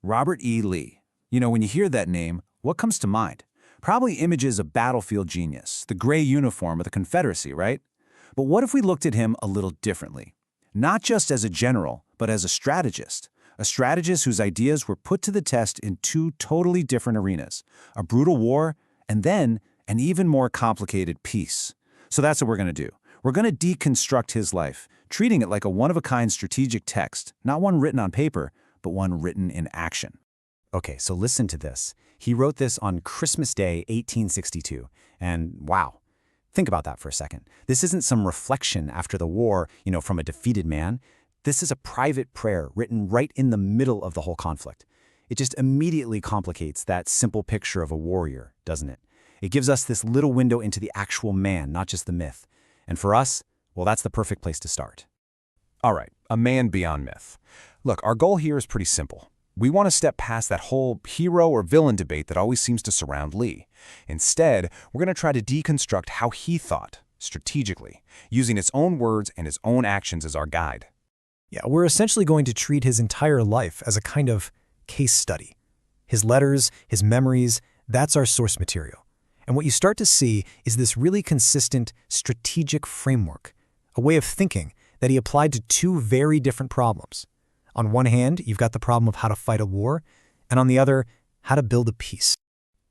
Robert E. Lee. When you hear that name, what comes to mind? Probably images of battlefield genius, the gray uniform of the Confederacy, right? But what if we looked at him a little differently? Not just as a general, but as a strategist whose ideas were put to the test in two totally different arenas, a brutal war and then an even more complicated peace. So that's what we're going to do. We're going to deconstruct his life, treating it like a one-of-a-kind strategic text, not one written on paper, but one written in action. Okay, so listen to this. He wrote this on Christmas Day, 1862. And wow, think about that for a second. This isn't some reflection after the war, from a defeated man. This is a private prayer written right in the middle of the whole conflict. It just immediately complicates that simple picture of a warrior, doesn't it? It gives us this little window into the actual man, not just the myth. And for us, well, that's the perfect place to start. All right, a man beyond myth. Look, our goal here is pretty simple. We want to step past that whole hero or villain debate that always seems to surround Lee. Instead, we're going to try to deconstruct how he thought, strategically, using his own words and his own actions as our guide. Yeah, we're essentially going to treat his entire life as a kind of case study. His letters, his memories, that's our source material. And what you start to see is this really consistent strategic framework, a way of thinking that he applied to two very different problems. On one hand, you've got the problem of how to fight a war, and on the other, how to build a peace.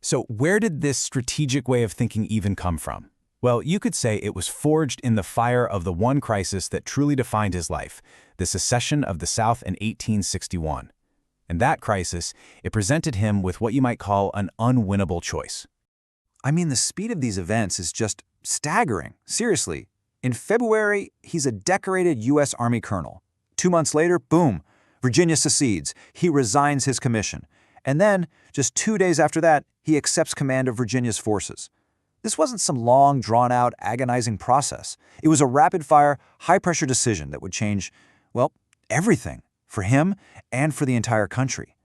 So where did this strategic way of thinking even come from? Well, you could say it was forged in the fire of the one crisis that truly defined his life, the secession of the South in 1861. In that crisis, it presented him with what you might call an unwinnable choice. I mean, the speed of these events is just staggering. Seriously. In February, he's a decorated U.S. Army colonel. 2 months later, boom, Virginia secedes. He resigns his commission. And then, just 2 days after that, he accepts command of Virginia's forces. This wasn't some long, drawn-out, agonizing process. It was a rapid-fire, high-pressure decision that would change, well, everything, for him and for the entire country.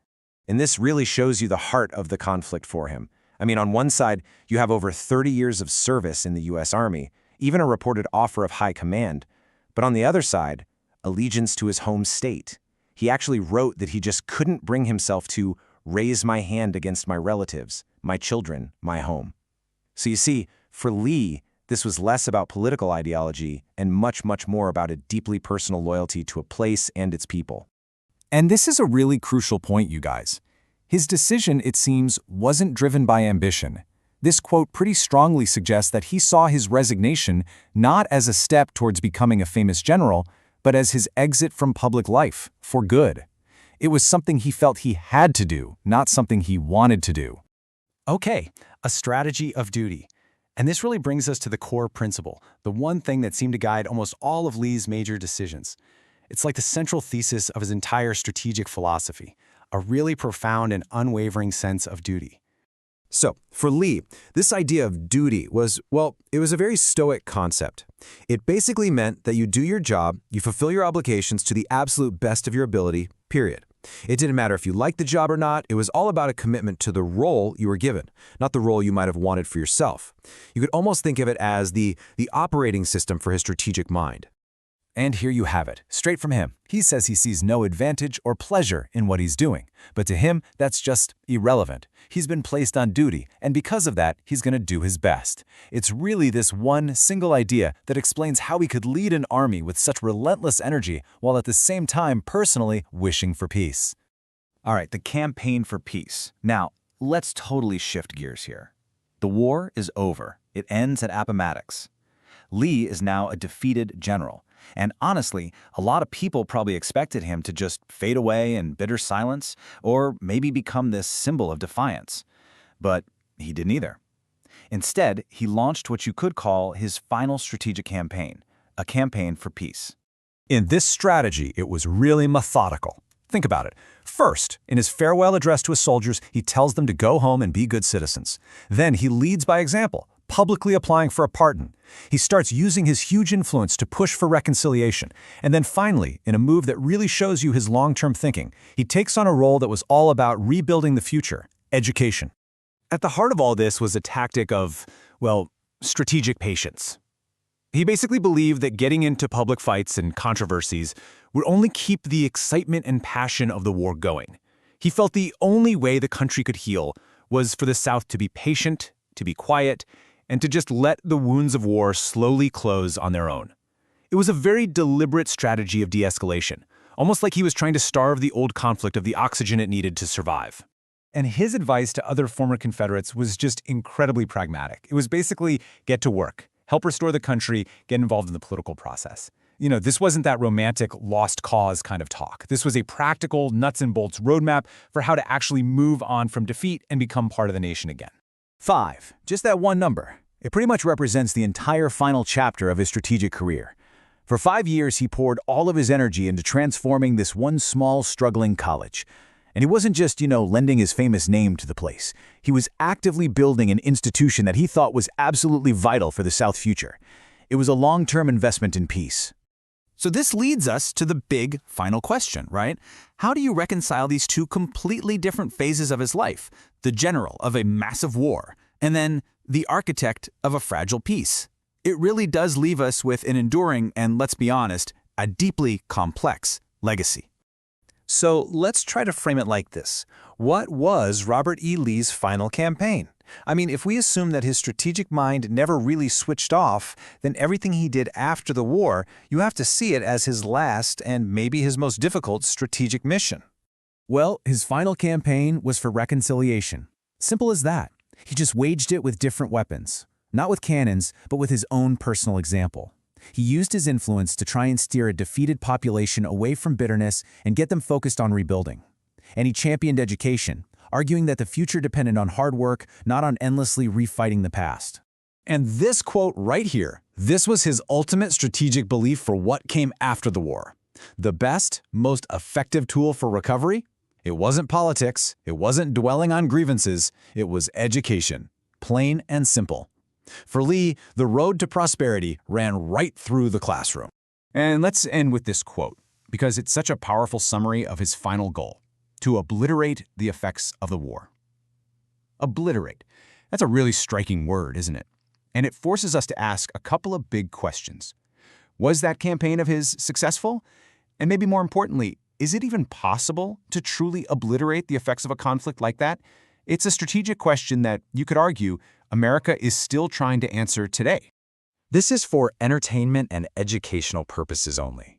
And this really shows you the heart of the conflict for him. I mean, on one side, you have over 30 years of service in the U.S. Army, even a reported offer of high command. But on the other side, allegiance to his home state. He actually wrote that he just couldn't bring himself to raise my hand against my relatives, my children, my home. So you see, for Lee, this was less about political ideology and much, much more about a deeply personal loyalty to a place and its people. And this is a really crucial point, you guys. His decision, it seems, wasn't driven by ambition. This quote pretty strongly suggests that he saw his resignation not as a step towards becoming a famous general, but as his exit from public life, for good. It was something he felt he had to do, not something he wanted to do. Okay, a strategy of duty. And this really brings us to the core principle, the one thing that seemed to guide almost all of Lee's major decisions. It's like the central thesis of his entire strategic philosophy, a really profound and unwavering sense of duty. So, for Lee, this idea of duty was, well, it was a very stoic concept. It basically meant that you do your job, you fulfill your obligations to the absolute best of your ability, period. It didn't matter if you liked the job or not, it was all about a commitment to the role you were given, not the role you might have wanted for yourself. You could almost think of it as the operating system for his strategic mind. And here you have it, straight from him. He says he sees no advantage or pleasure in what he's doing, but to him, that's just irrelevant. He's been placed on duty, and because of that, he's going to do his best. It's really this one single idea that explains how he could lead an army with such relentless energy while at the same time personally wishing for peace. All right, the campaign for peace. Now, let's totally shift gears here. The war is over. It ends at Appomattox. Lee is now a defeated general. And honestly, a lot of people probably expected him to just fade away in bitter silence or maybe become this symbol of defiance. But he didn't either. Instead, he launched what you could call his final strategic campaign, a campaign for peace. In this strategy, it was really methodical. Think about it. First, in his farewell address to his soldiers, he tells them to go home and be good citizens. Then he leads by example, publicly applying for a pardon. He starts using his huge influence to push for reconciliation. And then finally, in a move that really shows you his long-term thinking, he takes on a role that was all about rebuilding the future, education. At the heart of all this was a tactic of, well, strategic patience. He basically believed that getting into public fights and controversies would only keep the excitement and passion of the war going. He felt the only way the country could heal was for the South to be patient, to be quiet, and to just let the wounds of war slowly close on their own. It was a very deliberate strategy of de-escalation, almost like he was trying to starve the old conflict of the oxygen it needed to survive. And his advice to other former Confederates was just incredibly pragmatic. It was basically get to work, help restore the country, get involved in the political process. This wasn't that romantic lost cause kind of talk. This was a practical, nuts and bolts roadmap for how to actually move on from defeat and become part of the nation again. 5. Just that one number. It pretty much represents the entire final chapter of his strategic career. For 5 years, he poured all of his energy into transforming this one small, struggling college. And he wasn't just, lending his famous name to the place. He was actively building an institution that he thought was absolutely vital for the South future. It was a long-term investment in peace. So this leads us to the big final question, right? How do you reconcile these two completely different phases of his life? The general of a massive war, and then the architect of a fragile peace. It really does leave us with an enduring and, let's be honest, a deeply complex legacy. So let's try to frame it like this. What was Robert E. Lee's final campaign? I mean, if we assume that his strategic mind never really switched off, then everything he did after the war, you have to see it as his last and maybe his most difficult strategic mission. Well, his final campaign was for reconciliation. Simple as that. He just waged it with different weapons. Not with cannons, but with his own personal example. He used his influence to try and steer a defeated population away from bitterness and get them focused on rebuilding. And he championed education, arguing that the future depended on hard work, not on endlessly refighting the past. And this quote right here, this was his ultimate strategic belief for what came after the war. The best, most effective tool for recovery? It wasn't politics, it wasn't dwelling on grievances, it was education. Plain and simple. For Lee, the road to prosperity ran right through the classroom. And let's end with this quote, because it's such a powerful summary of his final goal: to obliterate the effects of the war. Obliterate. That's a really striking word, isn't it? And it forces us to ask a couple of big questions. Was that campaign of his successful? And maybe more importantly, is it even possible to truly obliterate the effects of a conflict like that? It's a strategic question that, you could argue, America is still trying to answer today. This is for entertainment and educational purposes only.